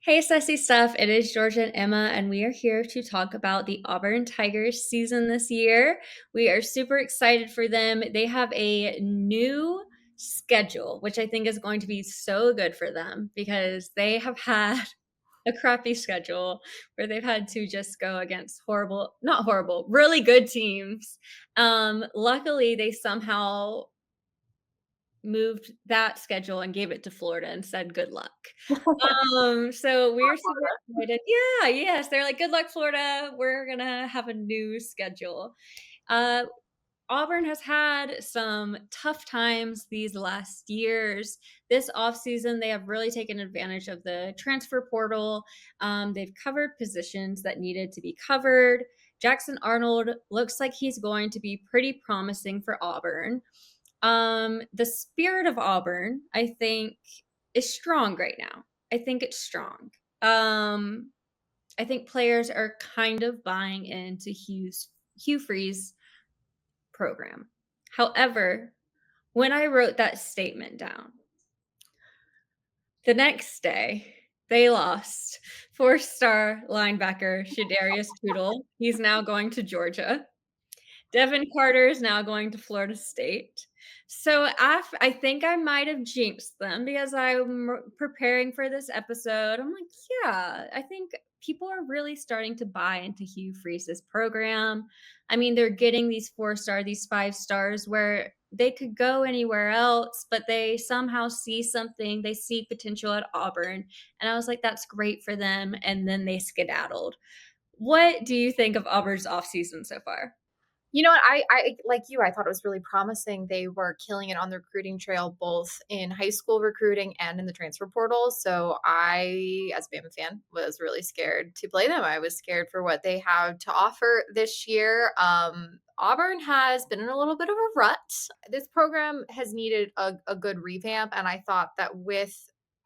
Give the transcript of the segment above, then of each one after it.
Hey, Sassy Stuff. It is Georgia and Emma, and we are here to talk about the Auburn Tigers season this year. We are super excited for them. They have a new schedule, which I think is going to be so good for them because they have had a crappy schedule where they've had to just go against horrible, not horrible, really good teams. Luckily, they somehow moved that schedule and gave it to Florida and said good luck. So we're super excited. Yeah, yes. They're like, good luck, Florida. We're gonna have a new schedule. Uh Auburn has had some tough times these last years. This offseason, they have really taken advantage of the transfer portal. They've covered positions that needed to be covered. Jackson Arnold looks like he's going to be pretty promising for Auburn. The spirit of Auburn, I think, is strong right now. I think it's strong. Um, I think players are kind of buying into Hugh Freeze program. However, when I wrote that statement down, the next day they lost four-star linebacker Shadarius Tootle. He's now going to Georgia. Devin Carter is now going to Florida State. So I think I might have jinxed them because I'm preparing for this episode. I'm like, yeah, I think people are really starting to buy into Hugh Freeze's program. I mean, they're getting these 4-star, these 5 stars where they could go anywhere else, but they somehow see something. They see potential at Auburn. And I was like, that's great for them. And then they skedaddled. What do you think of Auburn's offseason so far? You know what? I like you. I thought it was really promising. They were killing it on the recruiting trail, both in high school recruiting and in the transfer portal. So I, as a Bama fan, was really scared to play them. I was scared for what they have to offer this year. Auburn has been in a little bit of a rut. This program has needed a good revamp, and I thought that with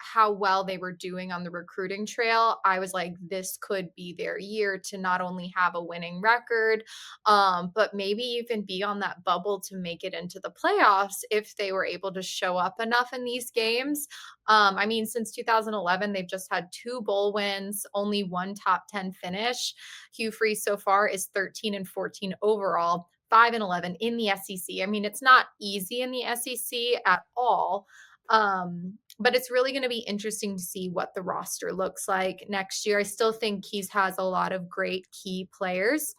how well they were doing on the recruiting trail, I was like, this could be their year to not only have a winning record, but maybe even be on that bubble to make it into the playoffs if they were able to show up enough in these games. I mean, since 2011, they've just had two bowl wins, only one top 10 finish. Hugh Freeze so far is 13 and 14 overall. 5 and 11 in the SEC. I mean, it's not easy in the SEC at all. But it's really going to be interesting to see what the roster looks like next year. I still think he has a lot of great key players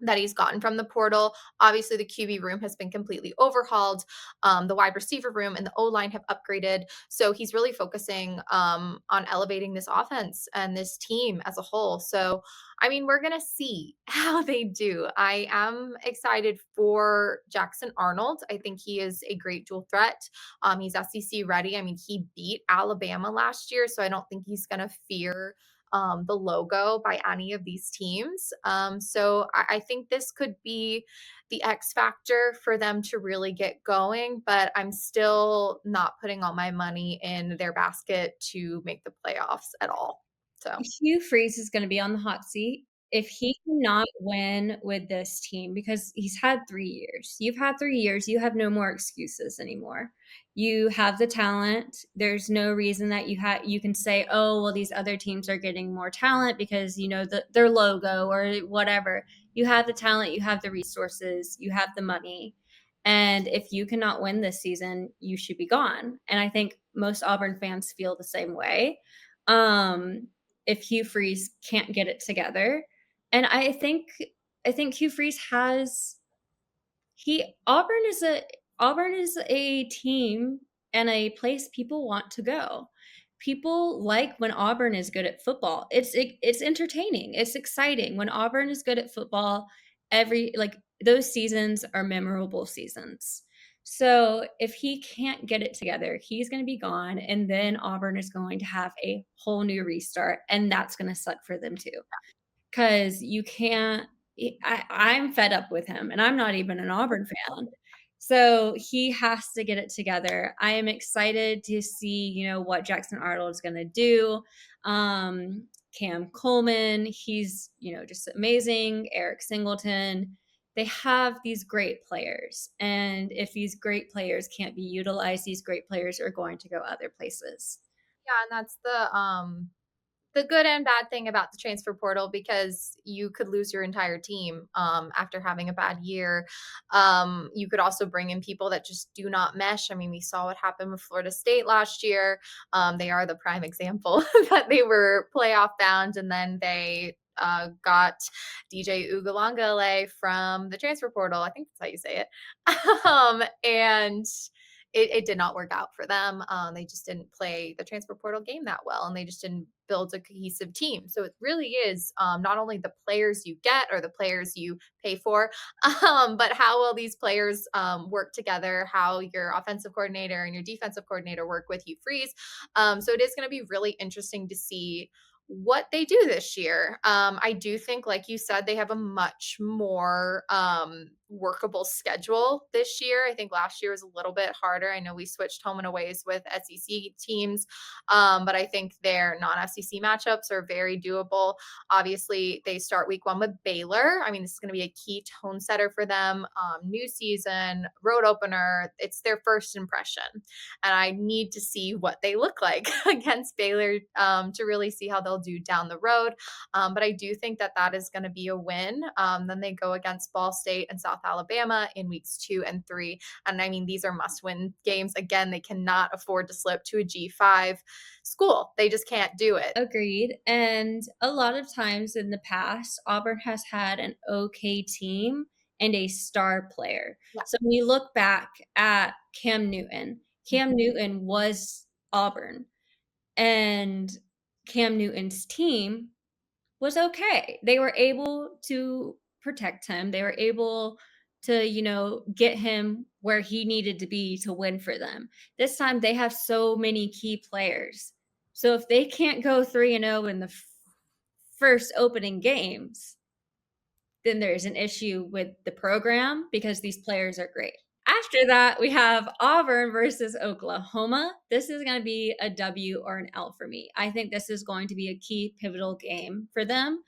that he's gotten from the portal. Obviously, the QB room has been completely overhauled. The wide receiver room and the O line have upgraded. So he's really focusing on elevating this offense and this team as a whole. So, I mean, we're going to see how they do. I am excited for Jackson Arnold. I think he is a great dual threat. He's SEC ready. I mean, he beat Alabama last year. So I don't think he's going to fear the logo by any of these teams. So I think this could be the X factor for them to really get going, but I'm still not putting all my money in their basket to make the playoffs at all. So Hugh Freeze is going to be on the hot seat if he cannot win with this team because he's had 3 years. You've had 3 years. You have no more excuses anymore. You have the talent. There's no reason that you can say, oh, well, these other teams are getting more talent because their logo or whatever. You have the talent. You have the resources. You have the money. And if you cannot win this season, you should be gone. And I think most Auburn fans feel the same way. Um, if Hugh Freeze can't get it together. And I think Hugh Freeze has he Auburn is a team and a place people want to go. People like when Auburn is good at football. It's entertaining. It's exciting. When Auburn is good at football, every like those seasons are memorable seasons. So if he can't get it together, he's going to be gone and then Auburn is going to have a whole new restart and that's going to suck for them too. Cause you can't I'm fed up with him, and I'm not even an Auburn fan. So, he has to get it together. I am excited to see, what Jackson Arnold is gonna do. Cam Coleman, he's, just amazing. Eric Singleton. They have these great players, and if these great players can't be utilized, these great players are going to go other places. yeah, and that's the the good and bad thing about the transfer portal because you could lose your entire team after having a bad year. You could also bring in people that just do not mesh. I mean, we saw what happened with Florida State last year. They are the prime example that they were playoff bound and then they got DJ Ugalangale from the transfer portal. I think that's how you say it. And it did not work out for them. They just didn't play the transfer portal game that well, and they just didn't build a cohesive team. So it really is not only the players you get or the players you pay for, but how will these players work together? How your offensive coordinator and your defensive coordinator work with Hugh Freeze. So it is going to be really interesting to see what they do this year. I do think, like you said, they have a much more workable schedule this year. I think last year was a little bit harder. I know we switched home and aways with SEC teams, but I think their non SEC matchups are very doable. Obviously, they start week one with Baylor. I mean, this is going to be a key tone setter for them. New season, road opener. It's their first impression. And I need to see what they look like against Baylor to really see how they'll do down the road. But I do think that that is going to be a win. Then they go against Ball State and South Alabama in weeks 2 and 3. And I mean, these are must win games. Again, they cannot afford to slip to a G5 school. They just can't do it. Agreed. And a lot of times in the past, Auburn has had an okay team and a star player. Yeah. So when you look back at Cam Newton was Auburn, and Cam Newton's team was okay. They were able to protect him. They were able to, get him where he needed to be to win for them. This time they have so many key players. So if they can't go 3-0 in the first opening games, then there's an issue with the program because these players are great. After that, we have Auburn versus Oklahoma. This is going to be a W or an L for me. I think this is going to be a key pivotal game for them.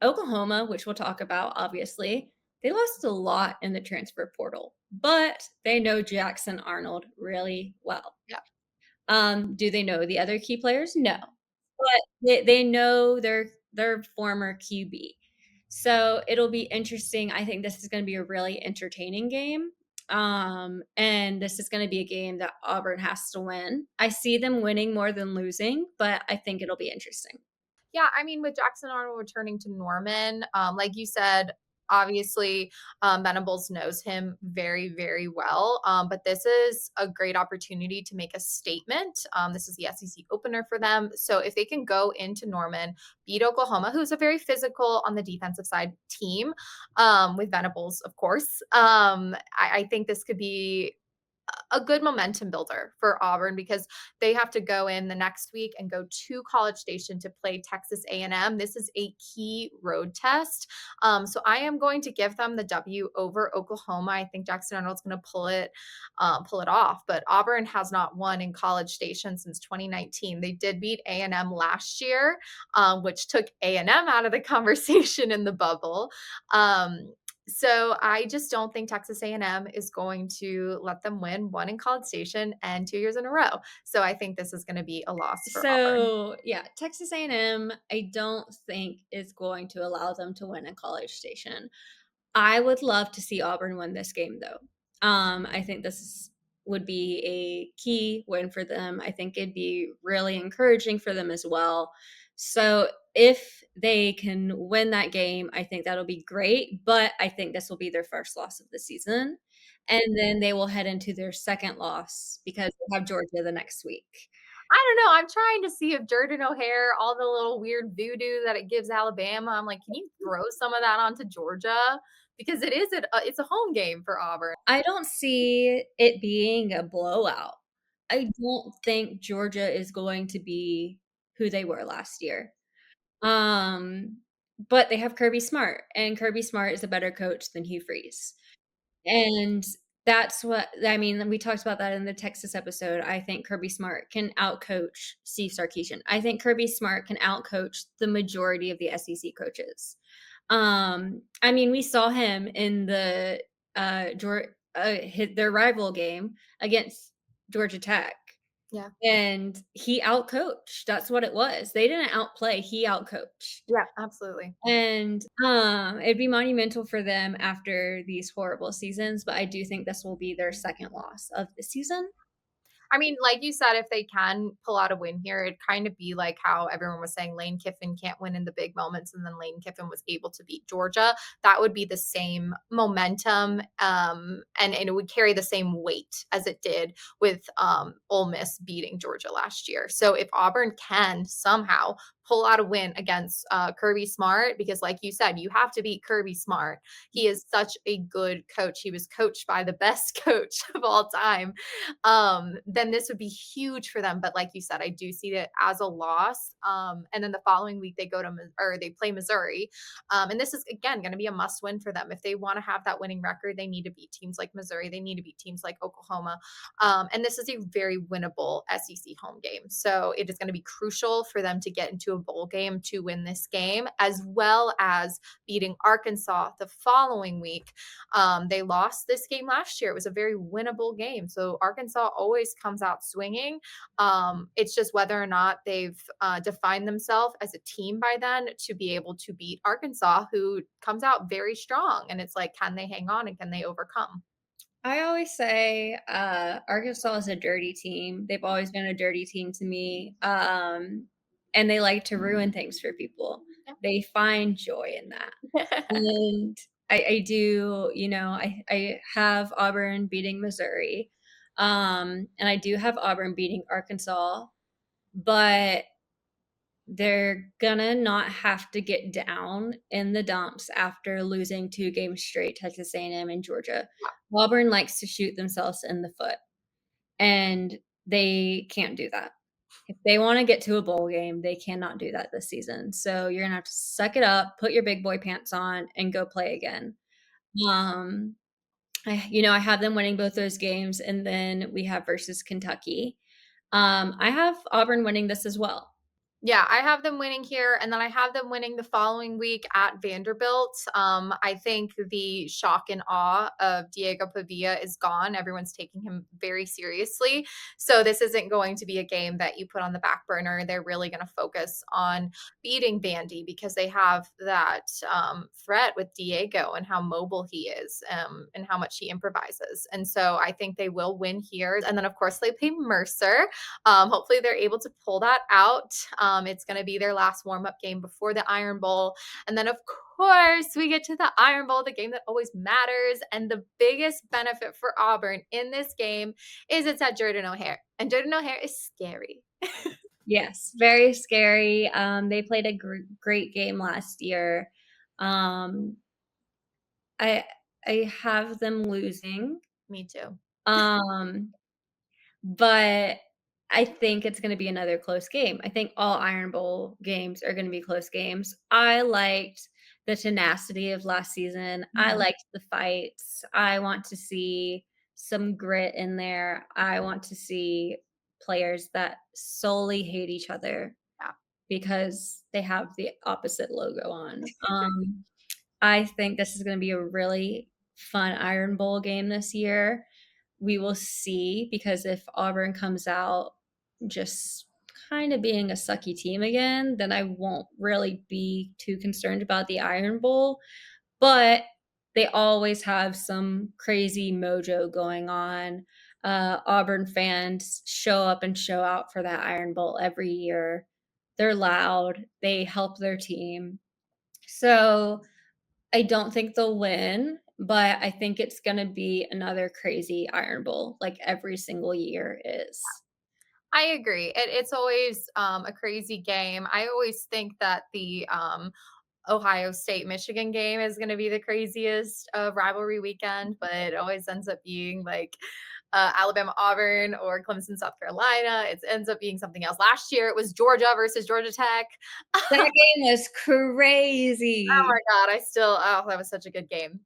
Oklahoma, which we'll talk about, obviously, they lost a lot in the transfer portal, but they know Jackson Arnold really well. Yeah. Do they know the other key players? No, but they know their former QB. So it'll be interesting. I think this is going to be a really entertaining game. And this is going to be a game that Auburn has to win. I see them winning more than losing, but I think it'll be interesting. Yeah, I mean, with Jackson Arnold returning to Norman, like you said, obviously, Venables knows him very, very well. But this is a great opportunity to make a statement. This is the SEC opener for them. So if they can go into Norman, beat Oklahoma, who's a very physical on the defensive side team, with Venables, of course, I think this could be a good momentum builder for Auburn because they have to go in the next week and go to College Station to play Texas A&M. This is a key road test. So I am going to give them the W over Oklahoma. I think Jackson Arnold's going to pull it off. But Auburn has not won in College Station since 2019. They did beat A&M last year, which took A&M out of the conversation in the bubble. So I just don't think Texas A&M is going to let them win one in College Station and 2 years in a row. So I think this is going to be a loss for Auburn. So yeah, Texas A&M, I don't think is going to allow them to win a College Station. I would love to see Auburn win this game, though. I think would be a key win for them. I think it'd be really encouraging for them as well. So if they can win that game, I think that'll be great. But I think this will be their first loss of the season. And then they will head into their second loss because they have Georgia the next week. I don't know. I'm trying to see if Jordan O'Hare, all the little weird voodoo that it gives Alabama, I'm like, can you throw some of that onto Georgia? Because it's a home game for Auburn. I don't see it being a blowout. I don't think Georgia is going to be who they were last year. But they have Kirby Smart, and Kirby Smart is a better coach than Hugh Freeze. And that's what I mean, we talked about that in the Texas episode. I think Kirby Smart can outcoach Steve Sarkisian. I think Kirby Smart can outcoach the majority of the SEC coaches. I mean, we saw him in the their rival game against Georgia Tech. Yeah. and he outcoached. That's what it was. They didn't outplay, he outcoached. Yeah, absolutely. And, it'd be monumental for them after these horrible seasons, but I do think this will be their 2nd loss of the season. I mean, like you said, if they can pull out a win here, it'd kind of be like how everyone was saying Lane Kiffin can't win in the big moments, and then Lane Kiffin was able to beat Georgia. That would be the same momentum, and it would carry the same weight as it did with Ole Miss beating Georgia last year. So if Auburn can somehow pull out a win against Kirby Smart, because like you said, you have to beat Kirby Smart. He is such a good coach. He was coached by the best coach of all time, then this would be huge for them. But like you said, I do see it as a loss. And then the following week they go to or they play Missouri, and this is again going to be a must win for them if they want to have that winning record. They need to beat teams like Missouri. They need to beat teams like Oklahoma, and this is a very winnable SEC home game. So it is going to be crucial for them to get into a bowl game to win this game, as well as beating Arkansas the following week. They lost this game last year. It was a very winnable game. So Arkansas always comes out swinging. It's just whether or not they've defined themselves as a team by then to be able to beat Arkansas, who comes out very strong. And it's like, can they hang on and can they overcome? I always say, Arkansas is a dirty team. They've always been a dirty team to me, and they like to ruin things for people. They find joy in that. And I do, I have Auburn beating Missouri, and I do have Auburn beating Arkansas, but they're gonna not have to get down in the dumps after losing 2 games straight, Texas A&M and M and Georgia. Auburn likes to shoot themselves in the foot, and they can't do that. If they wanna get to a bowl game, they cannot do that this season. So you're gonna have to suck it up, put your big boy pants on, and go play again. Um, I have them winning both those games, and then we have versus Kentucky. I have Auburn winning this as well. Yeah, I have them winning here, and then I have them winning the following week at Vanderbilt. I think the shock and awe of Diego Pavia is gone. Everyone's taking him very seriously. So this isn't going to be a game that you put on the back burner. They're really going to focus on beating Vandy because they have that threat with Diego and how mobile he is, and how much he improvises. And so I think they will win here. And then, of course, they play Mercer. Hopefully, they're able to pull that out. It's going to be their last warm up game before the Iron Bowl. And then, of course, we get to the Iron Bowl, the game that always matters. And the biggest benefit for Auburn in this game is it's at Jordan O'Hare. And Jordan O'Hare is scary. Yes, very scary. They played a great game last year. Um, I I have them losing, Me too. um, but I think it's gonna be another close game. I think all Iron Bowl games are gonna be close games. I liked the tenacity of last season. I Mhm. liked the fights. I want to see some grit in there. I want to see players that solely hate each other Yeah. because they have the opposite logo on. I think this is gonna be a really fun Iron Bowl game this year. We will see, because if Auburn comes out just kinda being a sucky team again, then I won't really be too concerned about the Iron Bowl, but they always have some crazy mojo going on. Auburn fans show up and show out for that Iron Bowl every year. They're loud, they help their team. So, I don't think they'll win, but I think it's gonna be another crazy Iron Bowl like every single year is. I agree. It's always a crazy game. I always think that the Ohio State Michigan game is going to be the craziest rivalry weekend, but it always ends up being like Alabama Auburn or Clemson South Carolina. It ends up being something else. Last year it was Georgia versus Georgia Tech. That game was Oh crazy. my God, I still, oh, that was such a good game.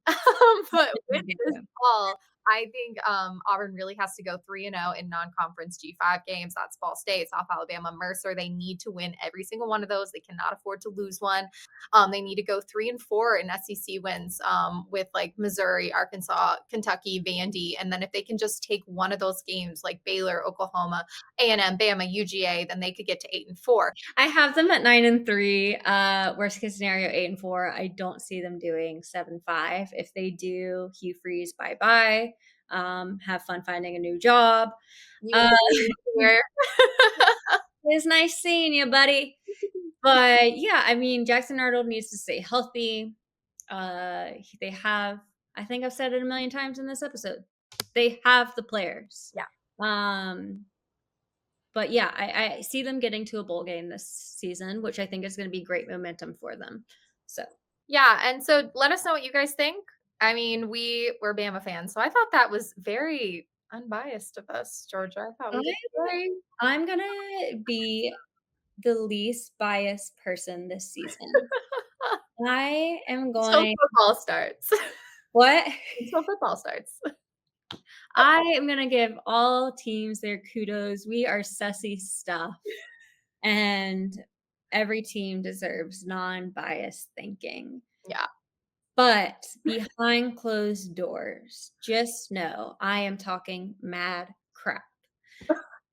But with this fall, I think Auburn really has to go 3-0 in non-conference G5 games. That's Ball State, South Alabama, Mercer. They need to win every single one of those. They cannot afford to lose one. They need to go 3-4 in SEC wins with like Missouri, Arkansas, Kentucky, Vandy, and then if they can just take one of those games like Baylor, Oklahoma, A&M, Bama, UGA, then they could get to 8-4. I have them at 9-3. Worst case scenario, 8-4. I don't see them doing 7-5. If they do, Hugh Freeze, bye bye. Have fun finding a new job. You Uh, here. it's nice seeing you, buddy. But yeah, I mean, Jackson Arnold needs to stay healthy. They have, I think I've said it a million times in this episode, they have the players. Yeah. But yeah, I see them getting to a bowl game this season, which I think is going to be great momentum for them. So Yeah, and so let us know what you guys think. I mean, we're Bama fans, so I thought that was very unbiased of us, Georgia. I thought we did great. I'm gonna be the least biased person this season. I am Until going. football starts. What? Until football starts. I am gonna give all teams their kudos. We are sussy stuff, and every team deserves non-biased thinking. Yeah, But behind closed doors, just know I am talking mad crap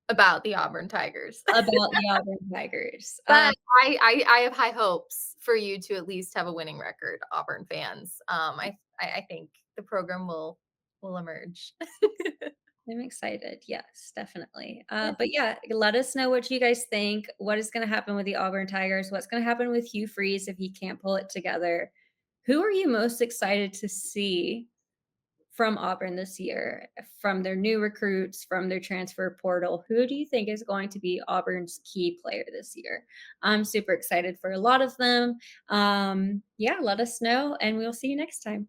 about the Auburn Tigers. about the Auburn Tigers. But I have high hopes for you to at least have a winning record, Auburn fans. I think the program will emerge. I'm excited. Yes, definitely. But yeah, let us know what you guys think. What is going to happen with the Auburn Tigers? What's going to happen with Hugh Freeze if he can't pull it together? Who are you most excited to see from Auburn this year, from their new recruits, from their transfer portal? Who do you think is going to be Auburn's key player this year? I'm super excited for a lot of them. Yeah, let us know, and we'll see you next time.